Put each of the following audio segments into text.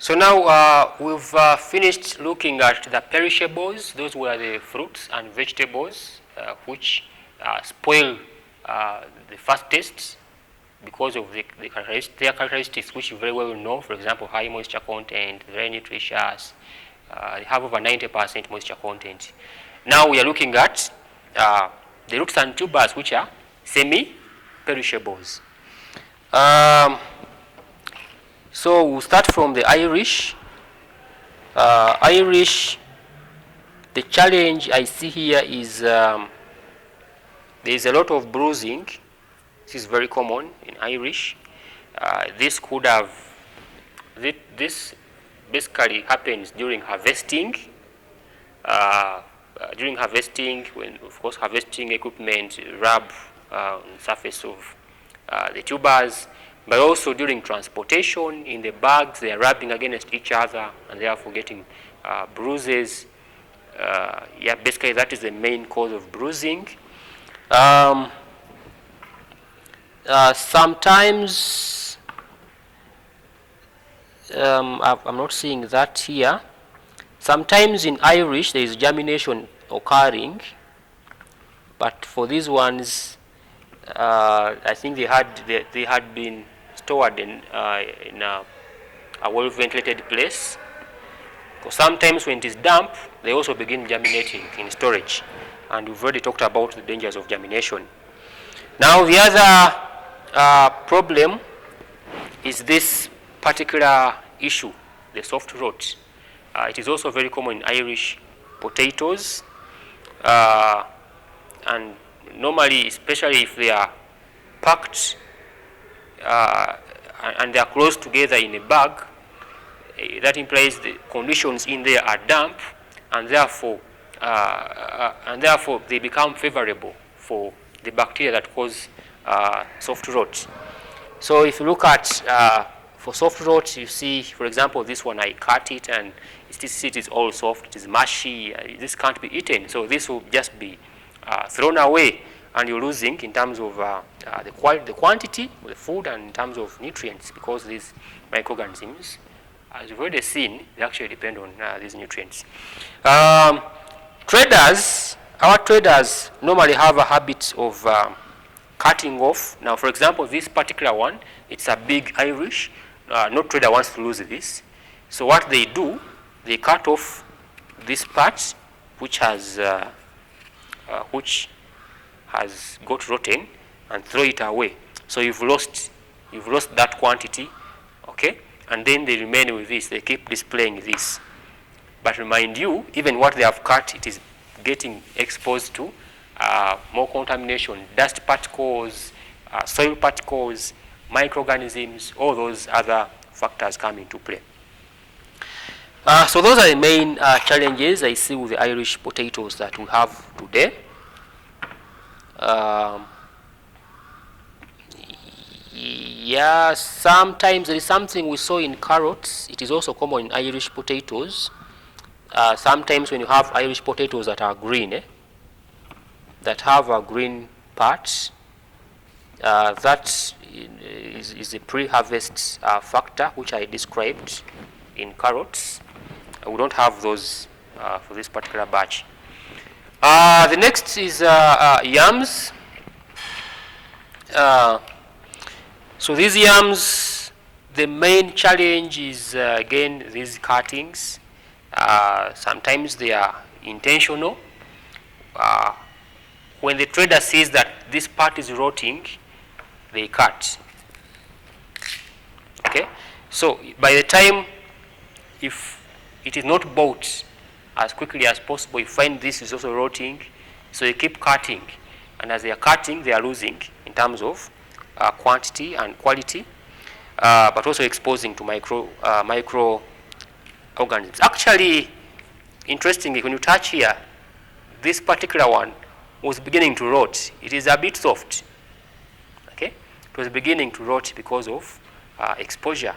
So now we've finished looking at the perishables. Those were the fruits and vegetables which spoil the fastest because of their characteristics, which you very well know. For example, high moisture content, very nutritious, they have over 90% moisture content. Now we are looking at the roots and tubers, which are semi-perishables. So we'll start from the Irish. Irish, the challenge I see here is there is a lot of bruising. This is very common in Irish. This basically happens during harvesting. During harvesting, when of course harvesting equipment rub on the surface of the tubers, but also during transportation in the bags, they are rubbing against each other and therefore getting bruises. Yeah, basically that is the main cause of bruising. Sometimes I'm not seeing that here. Sometimes in Irish there is germination occurring, but for these ones, I think they had been stored in a well-ventilated place. Because sometimes when it is damp, they also begin germinating in storage, and we've already talked about the dangers of germination. Now the other problem is this particular issue, the soft rot. It is also very common in Irish potatoes, and normally, especially if they are packed and they are close together in a bag, that implies the conditions in there are damp, and therefore they become favorable for the bacteria that cause soft rot. So if you look at for soft rot, you see, for example, this one, I cut it and it is all soft, it is mushy, this can't be eaten. So this will just be thrown away, and you're losing in terms of the quantity of the food and in terms of nutrients, because these microorganisms, as you've already seen, they actually depend on these nutrients. Traders, our traders normally have a habit of cutting off. Now, for example, this particular one, it's a big Irish. No trader wants to lose this. So what they do, they cut off this part which has got rotten and throw it away. So you've lost that quantity, okay? And then they remain with this. They keep displaying this. But remind you, even what they have cut, it is getting exposed to more contamination, dust particles, soil particles, microorganisms, all those other factors come into play. So those are the main challenges I see with the Irish potatoes that we have today. Yeah, sometimes there is something we saw in carrots. It is also common in Irish potatoes. Sometimes when you have Irish potatoes that are green, that have a green part, that is a pre-harvest factor which I described in carrots. We don't have those for this particular batch. The next is yams. So these yams, the main challenge is again these cuttings. Sometimes they are intentional. When the trader sees that this part is rotting, they cut. Okay, so by the time, if it is not bought as quickly as possible, you find this is also rotting, so you keep cutting, and as they are cutting, they are losing in terms of quantity and quality, but also exposing to microorganisms. Actually, interestingly, when you touch here, this particular one was beginning to rot. It is a bit soft. Okay, it was beginning to rot because of exposure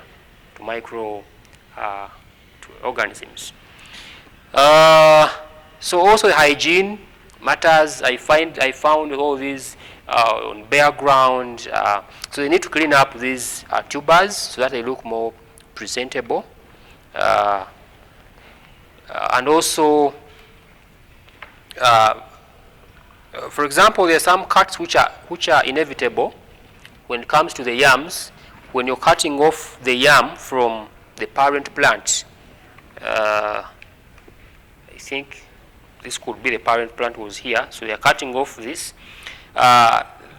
to organisms. So also hygiene matters. I found all these on bare ground. So they need to clean up these tubers so that they look more presentable. And also, for example, there are some cuts which are inevitable when it comes to the yams. When you're cutting off the yam from the parent plant, I think this could be the parent plant was here, so they are cutting off this.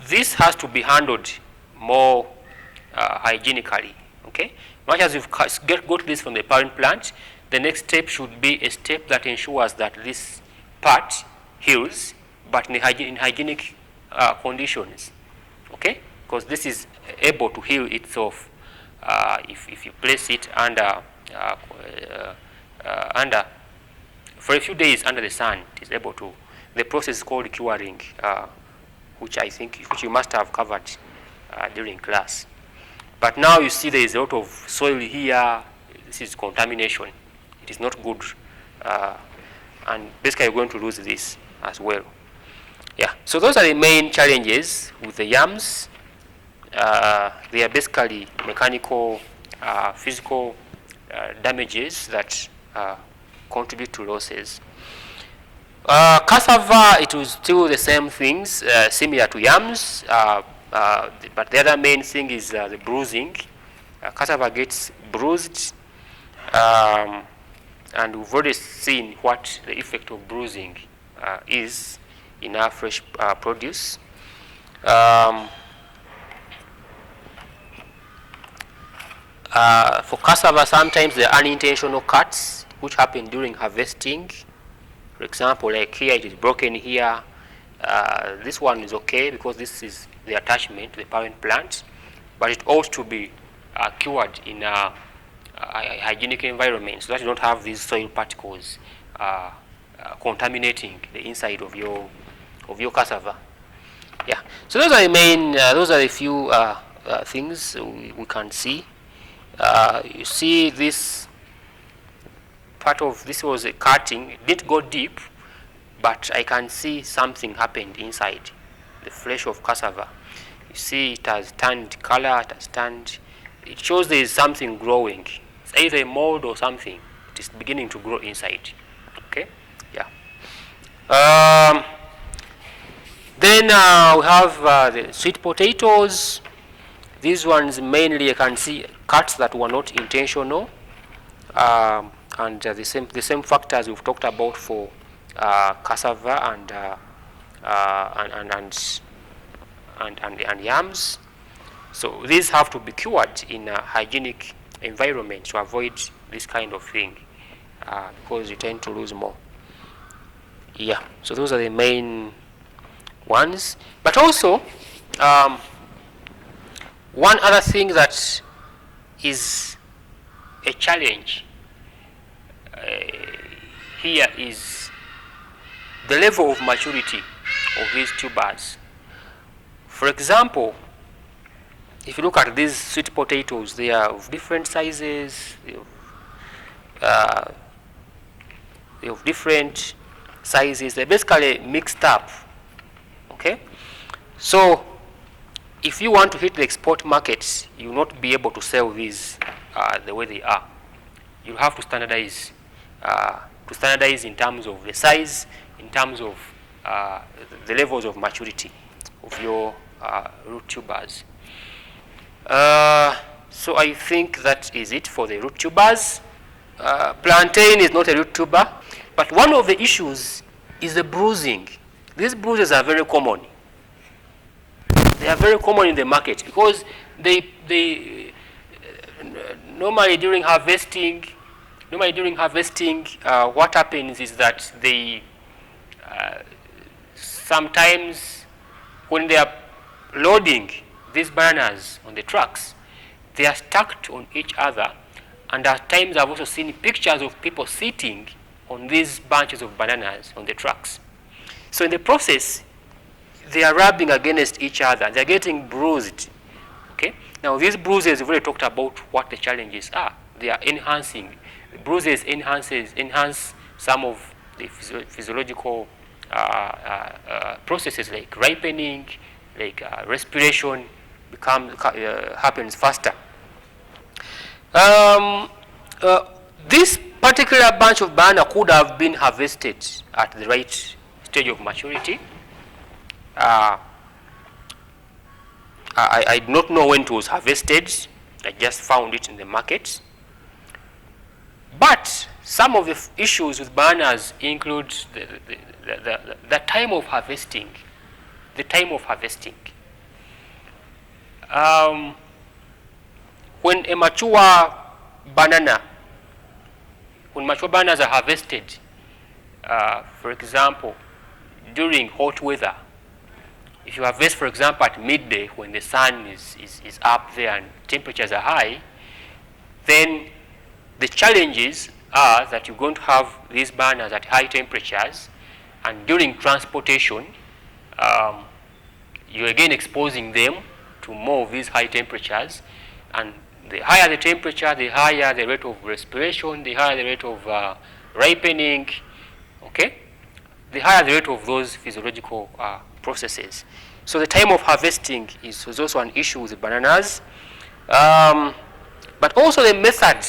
This has to be handled more hygienically. Okay, much as you've got this from the parent plant, the next step should be a step that ensures that this part heals, but in hygienic conditions. Okay, because this is able to heal itself if you place it under for a few days under the sun. It is able to. The process is called curing, which you must have covered during class. But now you see there is a lot of soil here. This is contamination. It is not good, and basically you're going to lose this as well. Yeah. So those are the main challenges with the yams. They are basically mechanical, physical damages that contribute to losses. Cassava, it was still the same things, similar to yams, but the other main thing is the bruising. Cassava gets bruised, and we've already seen what the effect of bruising is in our fresh produce. For cassava, sometimes there are unintentional cuts which happen during harvesting. For example, like here, it is broken here. This one is okay because this is the attachment to the parent plant, but it ought to be cured in a hygienic environment so that you don't have these soil particles contaminating the inside of your cassava. Yeah. So those are the main. Those are the few things we can see. You see this part of this was a cutting. It didn't go deep, but I can see something happened inside the flesh of cassava. You see it has turned color, it shows there is something growing. It's either a mold or something. It is beginning to grow inside. Okay, yeah. Then we have the sweet potatoes. These ones mainly I can see cuts that were not intentional, and the same factors we've talked about for cassava and yams. So these have to be cured in a hygienic environment to avoid this kind of thing, because you tend to lose more. Yeah. So those are the main ones. But also, one other thing that is a challenge here is the level of maturity of these tubers. For example, if you look at these sweet potatoes, they are of different sizes, they have different sizes, they're basically mixed up. Okay? So if you want to hit the export markets, you will not be able to sell these the way they are. You have to standardize in terms of the size, in terms of the levels of maturity of your root tubers. So I think that is it for the root tubers. Plantain is not a root tuber, but one of the issues is the bruising. These bruises are very common. They are very common in the market because they normally during harvesting, what happens is that they sometimes when they are loading these bananas on the trucks, they are stacked on each other, and at times I've also seen pictures of people sitting on these bunches of bananas on the trucks. So in the process, they are rubbing against each other. They are getting bruised. Okay. Now these bruises, we've already talked about what the challenges are. They are enhancing. The bruises enhance some of the physiological processes like ripening, like respiration happens faster. This particular bunch of banana could have been harvested at the right stage of maturity. I do not know when it was harvested. I just found it in the market. But some of the issues with bananas include the time of harvesting. The time of harvesting. When mature bananas are harvested, for example, during hot weather, if you harvest, for example, at midday when the sun is up there and temperatures are high, then the challenges are that you're going to have these bananas at high temperatures, and during transportation, you're again exposing them to more of these high temperatures, and the higher the temperature, the higher the rate of respiration, the higher the rate of ripening, okay? The higher the rate of those physiological processes. So the time of harvesting is also an issue with the bananas, but also the method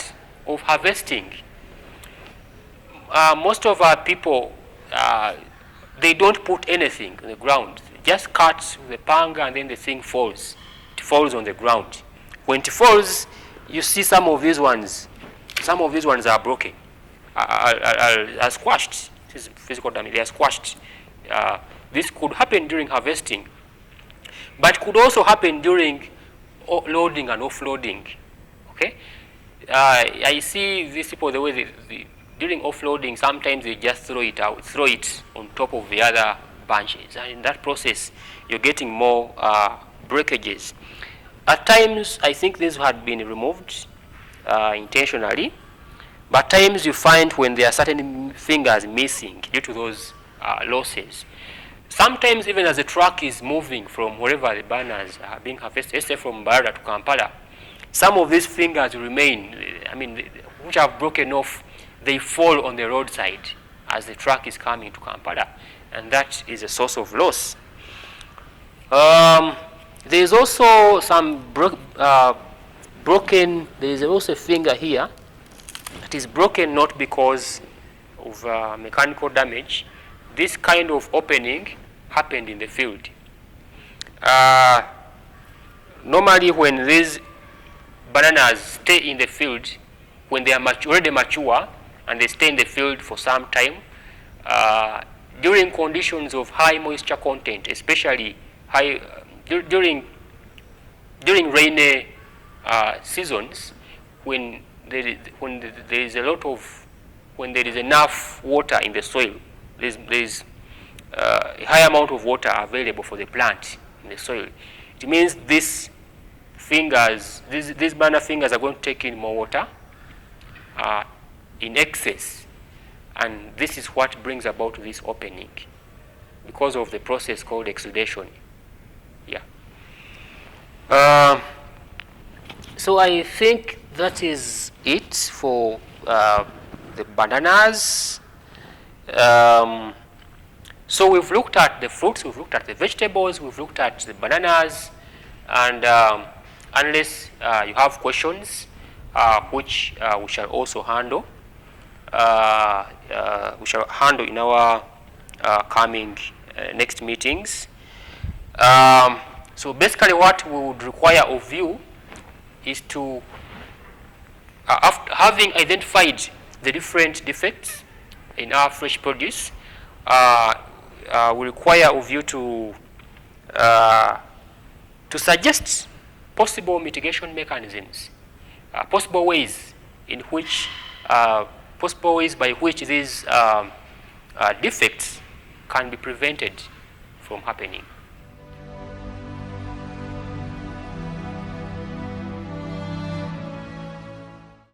of harvesting. Most of our people, they don't put anything on the ground. They just cut with the panga and then the thing falls. It falls on the ground. When it falls, you see some of these ones are broken, are squashed. This is physical damage. They are squashed. This could happen during harvesting, but could also happen during loading and offloading. Okay, I see these people the way during offloading, sometimes they just throw it on top of the other bunches, and in that process, you're getting more breakages. At times, I think these had been removed intentionally, but at times you find when there are certain fingers missing due to those losses. Sometimes even as the truck is moving from wherever the bananas are being harvested, let's say from Barada to Kampala, some of these fingers remain, which have broken off, they fall on the roadside as the truck is coming to Kampala, and that is a source of loss. There is also some broken, there is also a finger here that is broken not because of mechanical damage. This kind of opening happened in the field. Normally when these bananas stay in the field, when they are already mature and they stay in the field for some time, during conditions of high moisture content, especially high during rainy seasons, when there is enough water in the soil, there is a high amount of water available for the plant in the soil. It means these banana fingers are going to take in more water in excess, and this is what brings about this opening because of the process called exudation. Yeah. So I think that is it for the bananas. So we've looked at the fruits, we've looked at the vegetables, we've looked at the bananas, and unless you have questions, which we shall also handle, in our coming next meetings. So basically what we would require of you is to, after having identified the different defects in our fresh produce, we require of you to suggest possible mitigation mechanisms, possible ways by which these defects can be prevented from happening.